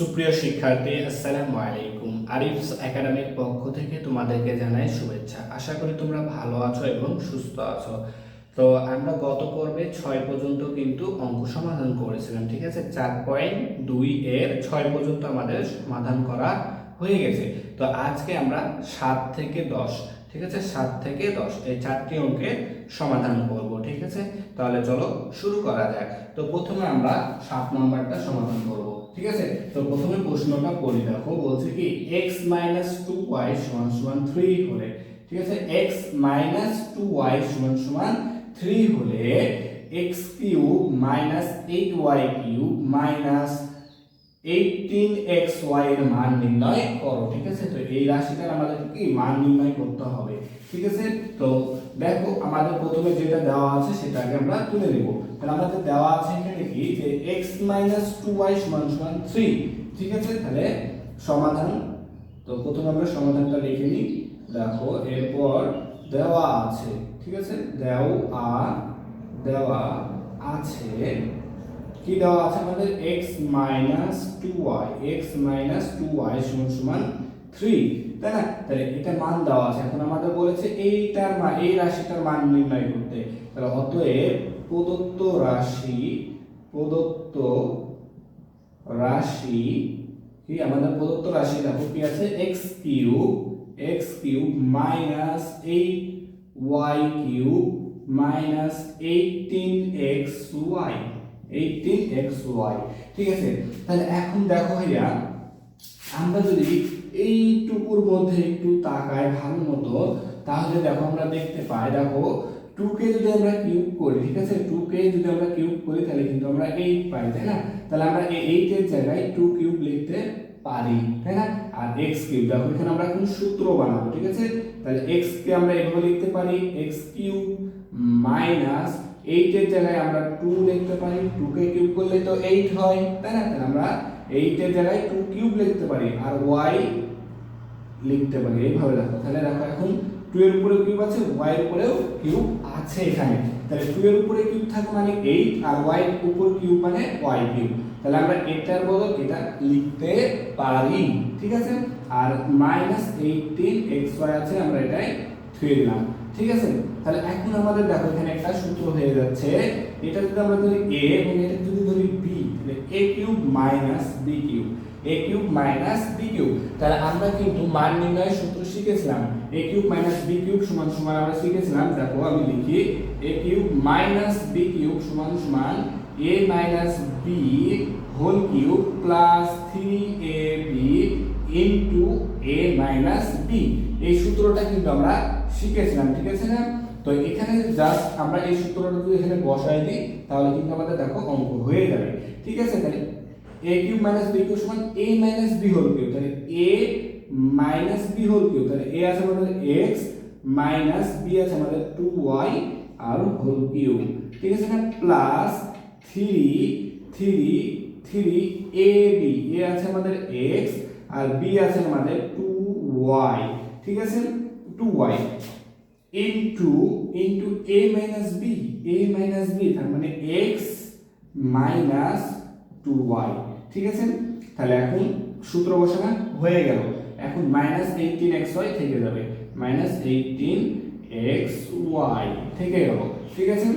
সুপ্রিয় শিক্ষার্থী, আসসালামু আলাইকুম। আরিফস একাডেমির পক্ষ থেকে তোমাদেরকে জানাই শুভেচ্ছা। আশা করি তোমরা ভালো আছো এবং সুস্থ আছো। তো আমরা গত পর্বে 6 পর্যন্ত কিন্তু অঙ্ক সমাধান করেছিলাম, ঠিক আছে। 4.2 এর 6 পর্যন্ত আমাদের সমাধান করা হয়ে গেছে। তো আজকে আমরা 7 থেকে 10, ঠিক আছে, 7 থেকে 10 এই 4টি অঙ্কের সমাধান করব, ঠিক আছে। তাহলে চলো শুরু করা যাক। তো প্রথমে আমরা 7 নম্বরটা সমাধান করব, ঠিক আছে। তো প্রথমে প্রশ্নটা পড়ি, দেখো বলছে কি x 2y = 3 হলে, ঠিক আছে, x 2y = 3 হলে x³ - 8y³ - 18xy এর মান নির্ণয় করো, ঠিক আছে। তো এই রাশিটার আমাদের কি মান নির্ণয় করতে হবে, ঠিক আছে। তো দেখো আমাদের প্রথমে যেটা দেওয়া আছে সেটা আগে আমরা তুলে নেব। তাহলে আমাদের দেওয়া আছে এখানে কি যে x - 2y = 3, ঠিক আছে। তাহলে সমাধান, তো প্রথমে আমরা সমাধানটা লিখে নিই। দেখো এরপর দেওয়া আছে, ঠিক আছে, দেওয়া আছে কি দেওয়া আছে আমাদের x - 2y = 3, তাই না। তাহলে এটা মান দেওয়া আছে। এখন আমাদের বলেছে এইটার মান, এই রাশিটার মান নির্ণয় করতে। তাহলে অতএব প্রদত্ত রাশি কি আমাদের প্রদত্ত রাশি দেখো কি আছে x³ - 8y³ - 18xy, ঠিক আছে। তাহলে এখন দেখো ভাইয়া, আমরা যদি এইটুকুর মধ্যে একটু তাকাই ভালো মতো, তাহলে দেখো আমরা দেখতে পাই, দেখো 2 কে যদি আমরা কিউব করি, ঠিক আছে, 2 কে যদি আমরা কিউব করি তাহলে কিন্তু আমরা 8 পাই, তাই না। তাহলে আমরা এই 8 এর জায়গায় 2 কিউব লিখতে পারি, তাই না। আর x³ দেখো এখানে আমরা এখন সূত্র বানাবো, ঠিক আছে। তাহলে x কে আমরা এভাবে লিখতে পারি x³ - 8 এর জায়গায় আমরা 2 লিখতে পারি, 2 কে কিউব করলে তো 8 হয়, তাই না। তাহলে আমরা 8 এর জায়গায় 2 কিউব লিখতে পারি আর y লিখতে পারি এইভাবে। দেখো তাহলে দেখো এখন 2 এর উপরে কিউব আছে, y এর উপরেও কিউব আছে এখানে। তাহলে 2 এর উপরে কিউব থাকে মানে 8 আর y এর উপর কিউব মানে y³। তাহলে আমরা এটার বদল এটা লিখতে পারি, ঠিক আছে। আর -18xy আছে, আমরা এটাই ধুয়ে দিলাম, ঠিক আছে। তাহলে এখন আমাদের দেখো এখানে একটা সূত্র হয়ে যাচ্ছে। এটা যদি আমরা ধরি a এবং এটা যদি ধরি b, তাহলে a³ - b³, a³ - b³। তাহলে আমরা কিন্তু মান নির্ণয়ের সূত্র শিখেছিলাম। a³ - b³ সমান আমরা শিখেছিলাম, দেখো আমি লিখি a³ - b³ সমান a - b whole cube plus 3ab into a - b। এই সূত্রটা কিন্তু আমরা শিখেছিলাম, ঠিক আছে না। তো এখানে জাস্ট আমরা এই সূত্রটা যদি এখানে বসাই দিই তাহলে কিন্তু আমাদের দেখো অঙ্ক হয়ে যাবে, ঠিক আছে। তাহলে a³ - b³ সমান a - b হোল কিউব, তাহলে a - b হোল কিউব, তাহলে a আছে আমাদের x মাইনাস b আছে আমাদের 2y আর হোল কিউব, ঠিক আছে না, প্লাস 3ab, a আছে আমাদের x আর b আছে আমাদের 2y, ঠিক আছে, 2y ইনটু a - b, তার মানে x মাইনাস 2y, ঠিক আছে। তাহলে এখন সূত্র বসানো হয়ে গেল। এখন -18xy থেকে যাবে, -18xy থেকে গেল, ঠিক আছে।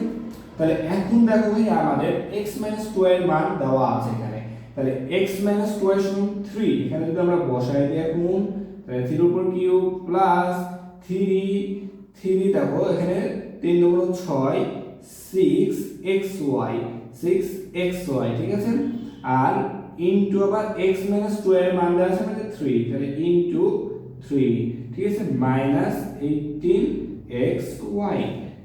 তাহলে এখন দেখো ভাই আমাদের x - 2 এর মান দেওয়া আছে এখানে। তাহলে x - 2 = 3, এখানে যদি আমরা বসাই দিই এখন, তাহলে 3 উপর কিউব প্লাস 3 দেখো এখানে 3 × 6 6xy, ঠিক আছে। আর ইনটু আবার x - 2 এর মান দেওয়া আছে আমাদের 3, তাহলে ইনটু 3, ঠিক আছে, -18xy,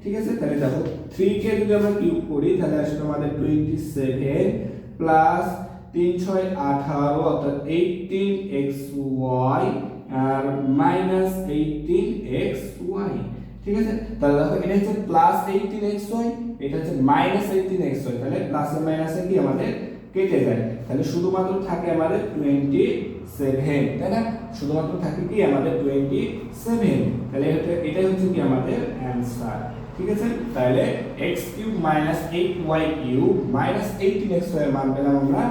ঠিক আছে। তাহলে দেখো 3 কে যদি আমরা কিউব করি তাহলে আসলে আমাদের 27 প্লাস 3 × 6 = 18 অর্থাৎ 18xy আর -18xy, ঠিক আছে। তাহলে দেখো এটা হচ্ছে +18xy, এটা হচ্ছে -18xy, তাহলে প্লাসে মাইনাসে কি আমাদের কেটে যায়, তাহলে শুধুমাত্র থাকে আমাদের 27, তাই না। শুধুমাত্র থাকে কি আমাদের 27, তাহলে এটাই হচ্ছে কি আমাদের অ্যানসার, ঠিক আছে। তাহলে x³ - 8y³ - 18xy এর মান পেলাম আমরা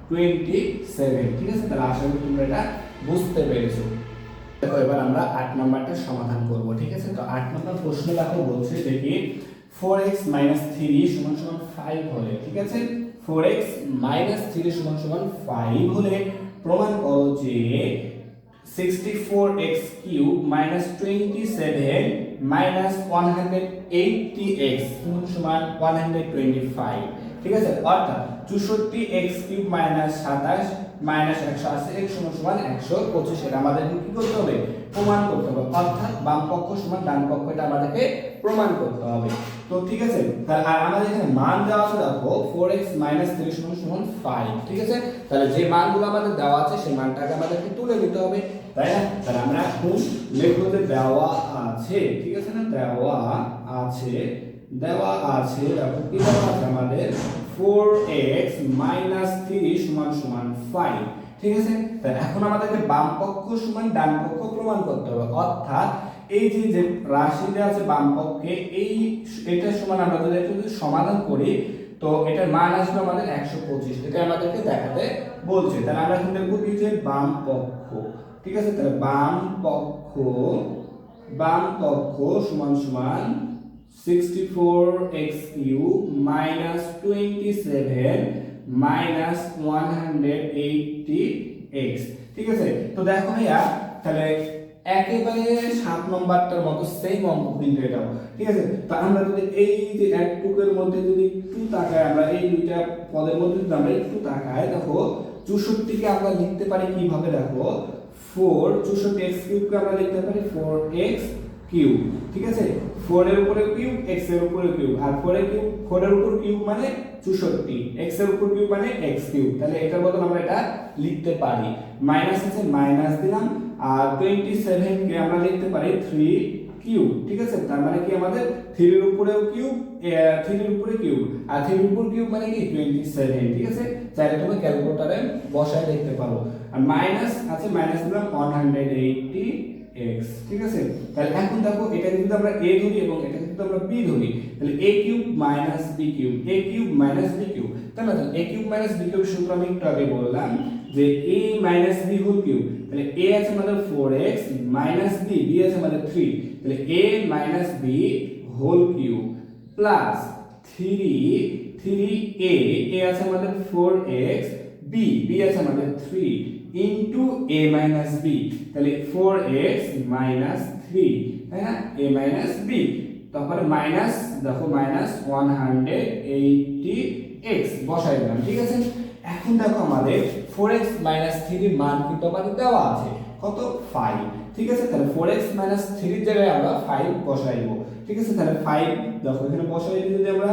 27। ঠিক আছে, তাহলে আশা করি তোমরা এটা বুঝতে পেরেছো। দেখো এবার আমরা 8 নাম্বারটা সমাধান করব। ঠিক আছে, তো 8 নাম্বার প্রশ্ন দেখো বলছে যে কি 4x 3 = 5 হলে, ঠিক আছে, 4x 3 = 5 হলে প্রমাণ করো যে 64x কিউব 27 180x সমান 125। ঠিক আছে, অর্থাৎ 64x কিউব 27 180x সমান 125। এটা আমাদেরকে কি করতে হবে? প্রমাণ করতে হবে। অর্থাৎ বাম পক্ষ সমান ডান পক্ষ, এটা আমাদেরকে প্রমাণ করতে হবে। তো ঠিক আছে, তাহলে আর আমাদের এখানে মান দেওয়া আছে দেখো 4x 3 সমান 5। ঠিক আছে, তাহলে যে মানগুলো আমাদের দেওয়া আছে সেই মানটাকে আমাদেরকে তুলে নিতে হবে, তাই না? তাহলে আমরা এখন লিখব যে দেওয়া আছে। ঠিক আছে না, দেওয়া আছে দেখো কি দেওয়া আছে আমাদের 4x 3 সমান 5। ঠিক আছে, তাহলে এখন আমাদেরকে বাম পক্ষ সমান ডান পক্ষ প্রমাণ করতে হবে। অর্থাৎ এই যে রাশি দেওয়া আছে বাম পক্ষে, এটা সমান আমরা যদি সমাধান করি তো এটার মান আসবে আমাদের 125। এটা আমাদেরকে দেখাতে বলছে। তাহলে আমরা এখন দেখব কি যে বাম পক্ষ। ঠিক আছে, তাহলে বাম পক্ষ সমান 64x কিউব 27 180x। ঠিক আছে, তো দেখো ভাইয়া তাহলে একেবারে 7 নম্বরটার মতো সেম অঙ্ক কিন্তু এটাও। ঠিক আছে, তো আমরা যদি এই যে একটুকের মধ্যে যদি একটু তাকাই, আমরা এই দুইটা পদের মধ্যে যদি আমরা একটু তাকাই, দেখো 64 কে আমরা লিখতে পারি কিভাবে? দেখো 64x কিউবকে আমরা লিখতে পারি 4x কিউব। ঠিক আছে, 4 এর উপরে কিউব, x এর উপরে কিউব, আর 4 এর উপর কিউব মানে 64, x এর উপর কিউব মানে x কিউব। তাহলে এটার বদলে আমরা এটা লিখতে পারি, মাইনাস আছে মাইনাস দিলাম, আর 27 কে আমরা লিখতে পারি 3 কিউব। ঠিক আছে, তার মানে কি আমাদের 3 এর উপরেও কিউব, 3 এর উপরে কিউব, আর 3 এর উপর কিউব মানে কি 27। ঠিক আছে, চাইলে তুমি ক্যালকুলেটরে বসায় দেখতে পারো। আর মাইনাস আছে মাইনাস দিলাম 180x। ঠিক আছে, তাহলে এখন দেখো এটা যদি আমরা a ধরি এবং এটা যদি আমরা b ধরি, তাহলে a cube minus b cube, a cube minus b cube, তাই না? তাহলে a cube minus b cube সূত্র আমি একটু আগে বললাম যে a minus b whole cube. তাহলে a আছে আমাদের 4x মাইনাস b, b আছে আমাদের 3, তাহলে a minus b whole cube plus 3a, a আছে আমাদের 4x, b আছে আমাদের 3 ইনটু a মাইনাস b, তাহলে 4x মাইনাস 3, তাই না? a মাইনাস b, তারপরে মাইনাস দেখো মাইনাস 180x বসাই দিলাম। ঠিক আছে, এখন দেখো আমাদের 4x মাইনাস 3 এর মান কিন্তু আমাদের দেওয়া আছে কত? 5। ঠিক আছে, তাহলে 4x মাইনাস 3 এর জায়গায় আমরা 5 বসাইব। ঠিক আছে, তাহলে 5 দেখো এখানে বসাই দিই যদি আমরা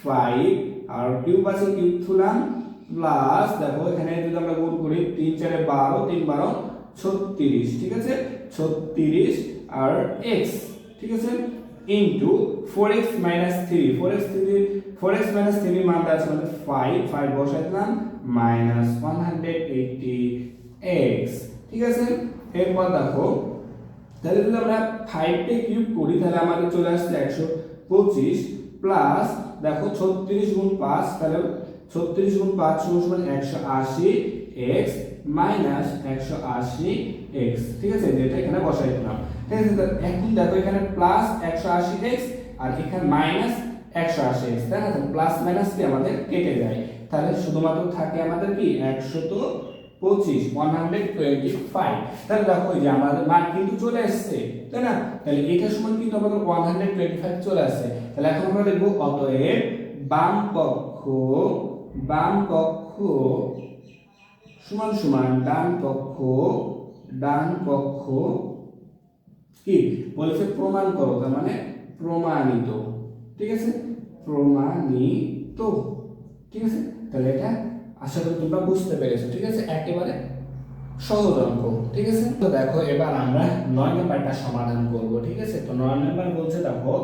5, আর কিউব আছে কিউব তুললাম, প্লাস দেখো এখানে যদি আমরা গুণ করি 3 4 12, 3 12 36। ঠিক আছে, 36 আর x। ঠিক আছে, into 4x minus 3, 4x minus 3 মান আছে আমাদের 5 বসাই দিলাম মাইনাস 180x। ঠিক আছে, এরপর দেখো তাহলে যদি আমরা 5 কে কিউব করি তাহলে আমাদের চলে আসছে 125, প্লাস দেখো 36 গুণ 5, তাহলে 36 গুণ 5 সমান 180x মাইনাস 180x। ঠিক আছে, যেটা এখানে বসাই দিলাম। ঠিক আছে, এখন দেখো এখানে প্লাস 180x আর এখানে মাইনাস 180x, তাই না? তাহলে প্লাস মাইনাস কি আমাদের কেটে যায়, তাহলে শুধুমাত্র থাকে আমাদের কি 125, 125। তাহলে দেখো এই যে আমাদের মান কিন্তু চলে আসছে, তাই না? তাহলে এটা সমান কিন্তু আমাদের 125 চলে আসছে। তাহলে এখন আমরা লিখব অতএব বাম পক্ষ সমান ডান পক্ষ কি বলেছে? প্রমাণ করো, তার মানে প্রমাণিত। ঠিক আছে, প্রমাণিত। ঠিক আছে, তাহলে এটা আশা করি তোমরা বুঝতে পেরেছো। ঠিক আছে, একেবারে সহজ অঙ্ক। ঠিক আছে, তো দেখো এবার আমরা 9 নম্বরটা সমাধান করব। ঠিক আছে, তো 9 নম্বর বলছে দেখো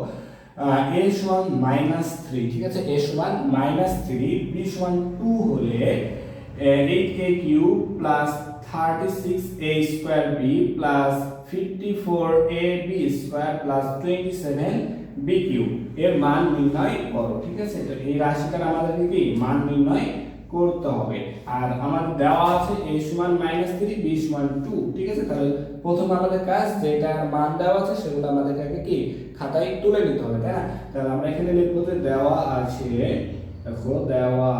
a সমান -3। ঠিক আছে, a সমান -3, b সমান 2 হলে 8a cube plus 36a square b plus 54ab square plus 27b cube এর মান নির্ণয় করো। ঠিক আছে, তো এই রাশিটার আমাদেরকে কি মান নির্ণয় করতে হবে। আর আমাদের দেওয়া আছে a সমান -3 b সমান 2, ঠিক আছে। তাহলে প্রথম আমাদের কাজ যেটার মান দেওয়া আছে সেগুলো আমাদেরকে আগে কি খাতায় তুলে নিতে হবে, তাই না। তাহলে আমরা এখানে লিখব যে দেওয়া আছে, দেখো দেওয়া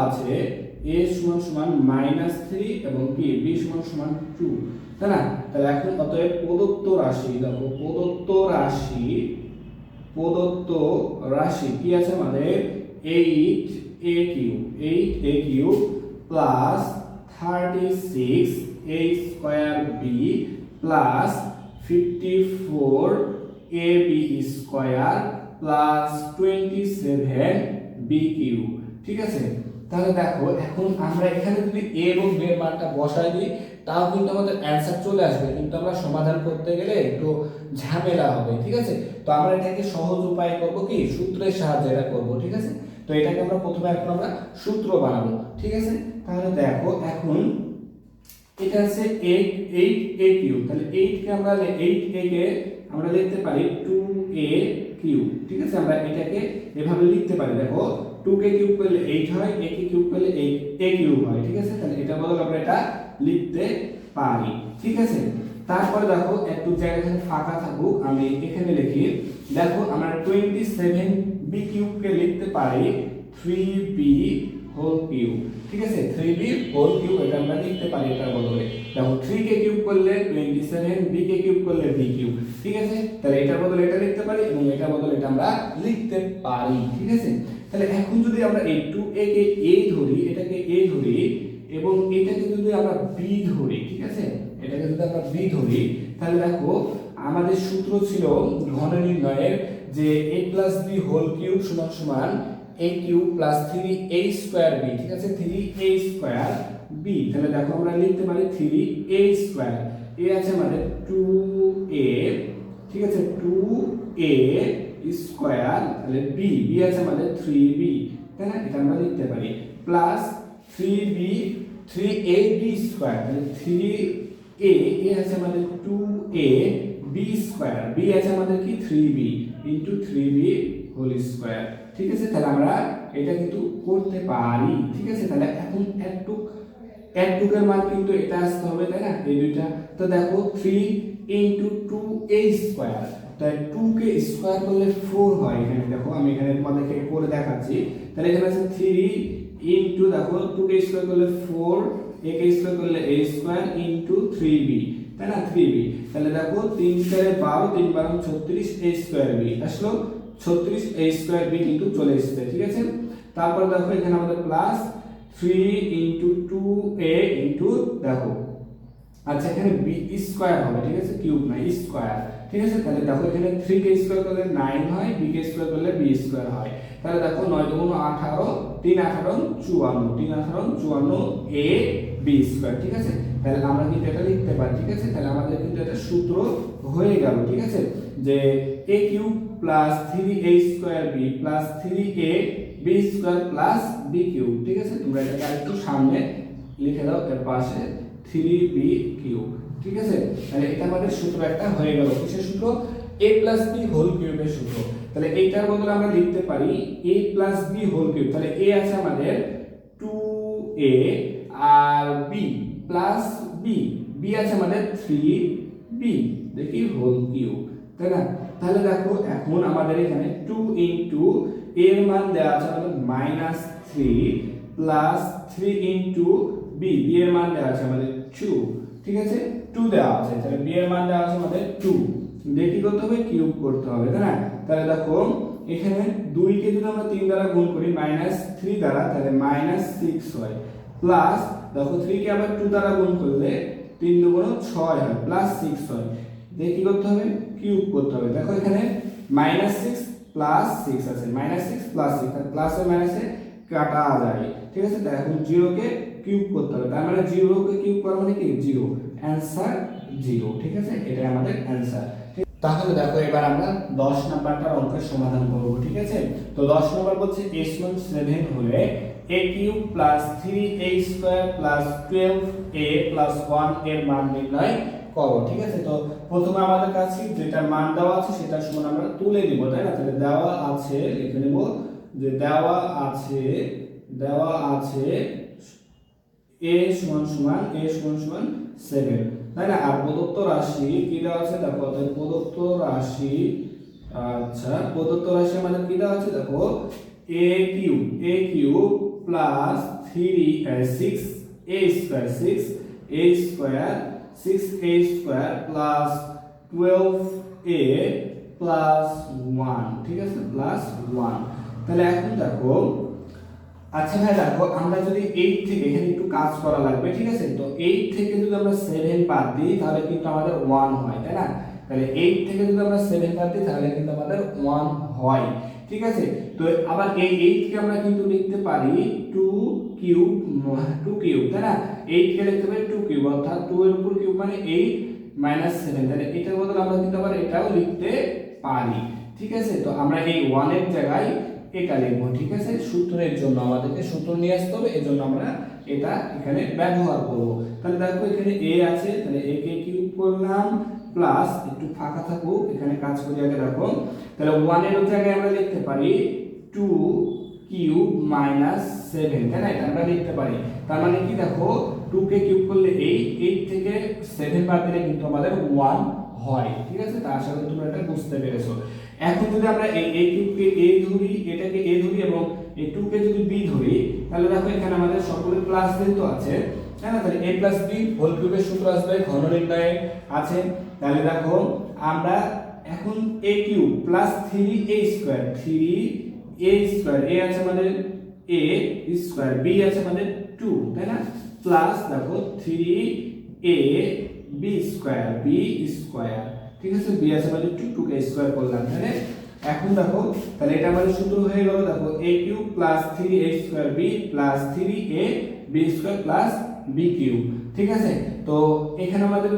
আছে a সমান -3 এবং কি b সমান 2, তাই না। তাহলে এখন অতএব প্রদত্ত রাশি, দেখো প্রদত্ত রাশি কি আছে আমাদের 8a³ plus 36a² plus 54ab² plus 27b³ ঠিক আছে। তাহলে দেখো এখন আমরা এখানে যদি a এবং b এর মানটা বসাই দিই তাও কিন্তু আমাদের অ্যানসার চলে আসবে, কিন্তু আমরা সমাধান করতে গেলে একটু ঝামেলা হবে, ঠিক আছে। তো আমরা এটাকে সহজ উপায় করব কি সূত্রের সাহায্যে এটা করব, ঠিক আছে। তো এটাকে আমরা প্রথমে এখন আমরা সূত্র বানাবো, ঠিক আছে। তাহলে দেখো এখন এটা আছে 8a³, তাহলে 8 কে আমরা 8a কে আমরা লিখতে পারি 2a³, ঠিক আছে। আমরা এটাকে এভাবে লিখতে পারি, দেখো 2 কে কিউব করলে 8 হয়, a কে কিউব করলে a³ হয়, ঠিক আছে। তাহলে এটা বদলে আমরা এটা লিখতে পারি, ঠিক আছে। তারপরে দেখো একটু জায়গা এখানে ফাঁকা থাকুক, আমি এখানে লিখি, দেখো আমরা 27b³ কে লিখতে পারি 3b³, ঠিক আছে। 3b³ এটা আমরা লিখতে পারি এটার বদলে। দেখো 3 কে কিউব করলে 27, b কে কিউব করলে b³, ঠিক আছে। তাহলে এটার বদলে এটা লিখতে পারি এবং এটার বদলে এটা আমরা লিখতে পারি, ঠিক আছে। তাহলে এখন যদি আমরা এই 2a কে a ধরি, এটাকে a ধরি এবং এটাকে যদি আমরা b ধরি, ঠিক আছে, এটাকে যদি আমরা b ধরি, তাহলে দেখো আমাদের সূত্র ছিল ঘন নির্ণয়ের যে a+b³ সমান a³ + 3a² b, ঠিক আছে, 3a²b। তাহলে দেখো আমরা লিখতে পারি 3a², a আছে আমাদের 2a, ঠিক আছে, 2a², তাহলে b আছে আমাদের 3b, তাই না। এটা আমরা লিখতে পারি প্লাস 3ab², তাহলে 3a আছে আমাদের 2ab², b আছে আমাদের কি 3b * 3b², ঠিক আছে। তাহলে আমরা এটা কিন্তু করতে পারি, ঠিক আছে। তাহলে এখন একটুকের মান কিন্তু এটা আসতে হবে, তাই না, এই দুইটা। তো দেখো 3 * 2a², তাই 2 কে স্কয়ার করলে 4 হয়, এখানে দেখো আমি এখানে তোমাদেরকে করে দেখাচ্ছি। তাহলে এখানে আছে 3 * দেখো 2 কে স্কয়ার করলে 4, a কে স্কয়ার করলে a² * 3b, তাই না, 3b। তাহলে দেখো 3 * 4 = 12, 3 × 12 = 36, a²b আসলো 36, a²b কিন্তু চলে এসেছে, ঠিক আছে। তারপর দেখো এখানে আমাদের প্লাস 3 * 2a দেখো আচ্ছা এখানে b² হবে, ঠিক আছে, কিউব না স্কয়ার, ঠিক আছে। তাহলে দেখো এখানে 3 কে স্কয়ার করলে 9 হয়, b কে স্কয়ার করলে b² হয়। তাহলে দেখো 9 × 18, 3 × 18 = 54, 3 × 18 = 54 a b², ঠিক আছে। তাহলে আমরা কিন্তু এটা লিখতে পারি, ঠিক আছে। তাহলে আমাদের কিন্তু এটা সূত্র হয়ে গেল, ঠিক আছে, যে a³ + 3a²b + 3ab² + b³, ঠিক আছে। তোমরা এটাকে আরেকটু সামনে লিখে দাও, এর পাশে 3b³, ঠিক আছে। তাহলে এটা আমাদের সূত্র একটা হয়ে গেল, কিসের সূত্র, a+b³ এর সূত্র। তাহলে এইটার বদলে আমরা লিখতে পারি a+b³, তাহলে a আছে আমাদের 2a আর b প্লাস b আছে আমাদের 3b, দেখি হোল কিউব, তাই না। তাহলে দেখো এখন আমাদের এখানে 2 * এর মান দেওয়া আছে আমাদের -3 প্লাস 3 * b এর মান দেওয়া আছে আমাদের 2, ঠিক আছে, 2 দেওয়া আছে। তাহলে b এর মান দেওয়া আছে আমাদের 2, দিয়ে কি করতে হবে, কিউব করতে হবে, তাই না। তাহলে দেখো এখানে 2 কে যদি আমরা 3 দ্বারা গুণ করি -3 দ্বারা, তাহলে -6 হয়, প্লাস দেখো 3 কে আবার 2 দ্বারা গুণ করলে 3 × 2 = 6 হয়, +6 হয়, দিয়ে কি করতে হবে, কিউব করতে হবে। দেখো এখানে -6 + 6 আছে, -6 + 6, তাহলে প্লাসে মাইনাসে কাটা যায়, ঠিক আছে। তাহলে এখন 0 কে কিউব করতে হবে, তার মানে 0 কে কিউব করা মানে কি 0, অ্যানসার 0, ঠিক আছে, এটাই আমাদের অ্যানসার। তাহলে দেখো এবার আমরা 10 নাম্বারটার অঙ্কের সমাধান করব, ঠিক আছে। তো 10 নম্বর বলছে a সমান 7 হলে a³ + 3a² + 12a + 1 এর মান নির্ণয় করো। ঠিক আছে, তো প্রথমে আমাদের কাছে যেটা মান দেওয়া আছে সেটা সমান আমরা তুলে নিব, তাই না? তাহলে দেওয়া আছে লিখে নেব যে দেওয়া আছে a সমান সমান 7, তাই না? আর প্রদত্ত রাশি কি দেওয়া আছে দেখো, তাহলে প্রদত্ত রাশি আমাদের কি দেওয়া আছে দেখো, a cube plus 6a square plus 12a plus 1, ঠিক আছে, প্লাস 1। তাহলে এখন দেখো, আচ্ছা ভাই দেখো, আমরা যদি 8 থেকে এখানে একটু কাজ করা লাগবে, ঠিক আছে? তো 8 থেকে যদি আমরা 7 বাদ দিই তাহলে কিন্তু আমাদের 1 হয়, তাই না? তাহলে 8 থেকে যদি আমরা 7 বাদ দিই তাহলে কিন্তু আমাদের 1 হয়, ঠিক আছে? তো আবার এই 8 কে আমরা কিন্তু লিখতে পারি 2 কিউব, তাই না? 8 কে লিখতে পারি 2 কিউব, অর্থাৎ 2 এর উপর কিউব মানে 8 মাইনাস 7, তাহলে এটার বদলে আমরা কিন্তু আবার এটাও লিখতে পারি, ঠিক আছে? তো আমরা এই 1 এর জায়গায় এটা লিখবো, ঠিক আছে? সূত্রের জন্য আমাদেরকে সূত্র নিয়ে আসতে হবে, এজন্য আমরা এটা এখানে ব্যবহার করব। তাহলে দেখো এখানে a আছে, তাহলে a কে কিউব করলাম প্লাস একটু ফাঁকা থাকুক, এখানে কাজ করি আগে দেখো, তাহলে 1 এর জায়গায় আমরা লিখতে পারি 2 কিউব মাইনাস 7, তাই না? এটা আমরা লিখতে পারি। তার মানে কি দেখো, 2 কে কিউব করলে 8 থেকে 7 বাদ দিলে কিন্তু আমাদের 1 হয়, ঠিক আছে? তা আশা করি তোমরা এটা বুঝতে পেরেছো। এখন যদি আমরা এই a কিউবকে a ধরি, এটাকে a ধরি এবং এই 2 কে যদি b ধরি, তাহলে দেখো এখানে আমাদের সকলের প্লাস যেহেতু আছে, তাই না? তাহলে a + b হোল কিউবের সূত্র আসবে ঘন নির্ণয়ে আছে। তাহলে দেখো আমরা এখন a cube plus 3a square, a আছে আমাদের a স্কয়ার, b আছে আমাদের 2, তাই না? প্লাস দেখো 3a b স্কয়ার, ঠিক আছে? b আছে আমাদের 2 কে স্কয়ার করলাম, তাহলে এখন দেখো, তাহলে এটা আমাদের সূত্র হয়ে গেল দেখো, a cube plus 3a square b plus 3a b square plus b cube, ঠিক আছে? তো এখানে আমাদের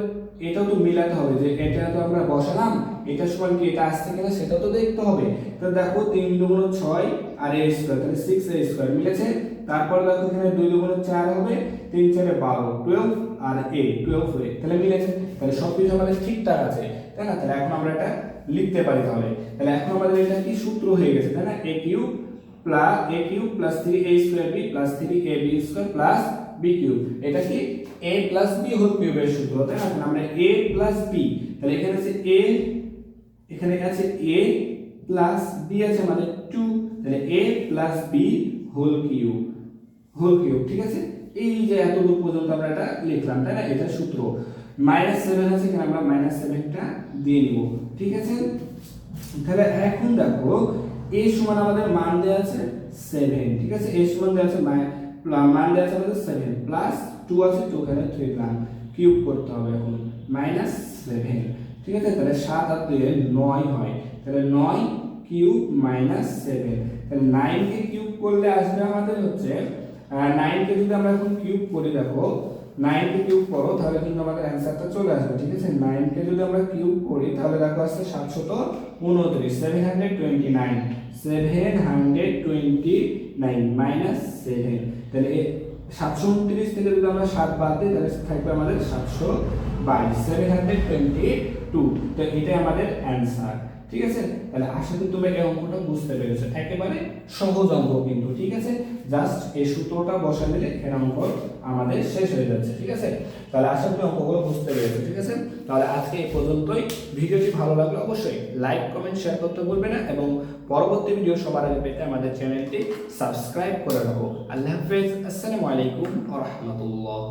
এটাও তো মিলাতে হবে, যে এটা তো আমরা বসালাম, এটা সমান কি এটা আসছে কিনা সেটাও তো দেখতে হবে। তো দেখো 3 দুগুণ 6 আর a স্কয়ার, তাহলে 6a স্কয়ার মিলেছে। তারপর দেখো এখানে 2 দুগুণ 4 হবে, 3 4 12, 12 আর a 12a, তাহলে মিলেছে। তাহলে সবকিছু আমাদের ঠিকঠাক আছে, তাই না? তাহলে এখন আমরা এটা লিখতে পারি। তাহলে এখন আমাদের এটা কি সূত্র হয়ে গেছে, তাই না? a cube plus 3a square b plus 3ab square plus b cube, এটা কি a প্লাস b হোল কিউবের সূত্র, তাই না? আমরা a প্লাস b, তাহলে এখানে আছে a, এখানে আছে a প্লাস b আছে মানে 2, তাহলে a plus b whole cube, ঠিক আছে? এই যে এতদূর পর্যন্ত আমরা এটা লিখলাম, তাই না? এটা সূত্র। -7 আছে, এখানে আমরা -7টা দিয়ে নিব, ঠিক আছে? তাহলে এখন দেখো a সমান আমাদের মান দেয়া আছে 7, ঠিক আছে? a সমান দেয়া আছে মান দেয়া আছে আমাদের 7 প্লাস 2 আছে, 2 এখানে 3 দিলাম, কিউব করতে হবে এখন -7, ঠিক আছে? তাহলে 7 আর 2 9 হয়, তাহলে 9 কিউব -7, তাহলে 9 কে কিউব করলে আসবে আমাদের হচ্ছে 9 কে যদি আমরা এখন কিউব করি, দেখো 9 কে কিউব করো তাহলে কিন্তু আমাদের অ্যানসারটা চলে আসবে, ঠিক আছে? 9 কে যদি আমরা কিউব করি তাহলে দেখো আসছে 729, 729 মাইনাস 7, তাহলে 729 থেকে যদি আমরা 7 বাদ দিই তাহলে থাকবে আমাদের 722, 722, তো এটাই আমাদের অ্যানসার, ঠিক আছে? তাহলে আশা করি তোমরা এই অঙ্কটা বুঝতে পেরেছো, একেবারে সহজ অঙ্ক কিন্তু, ঠিক আছে? জাস্ট এই সূত্রটা বসা দিলে এর অঙ্ক আমাদের শেষ হয়ে যাচ্ছে, ঠিক আছে? তাহলে আশা করি অঙ্কগুলো বুঝতে পেরেছো, ঠিক আছে? তাহলে আজকে এই পর্যন্তই। ভিডিওটি ভালো লাগলে অবশ্যই লাইক কমেন্ট শেয়ার করতে ভুলবে না, এবং পরবর্তী ভিডিও সবার আগে পেতে আমাদের চ্যানেলটি সাবস্ক্রাইব করে রাখো। আল্লাহ হাফেজ, আসসালামু আলাইকুম ওয়া রাহমাতুল্লাহ।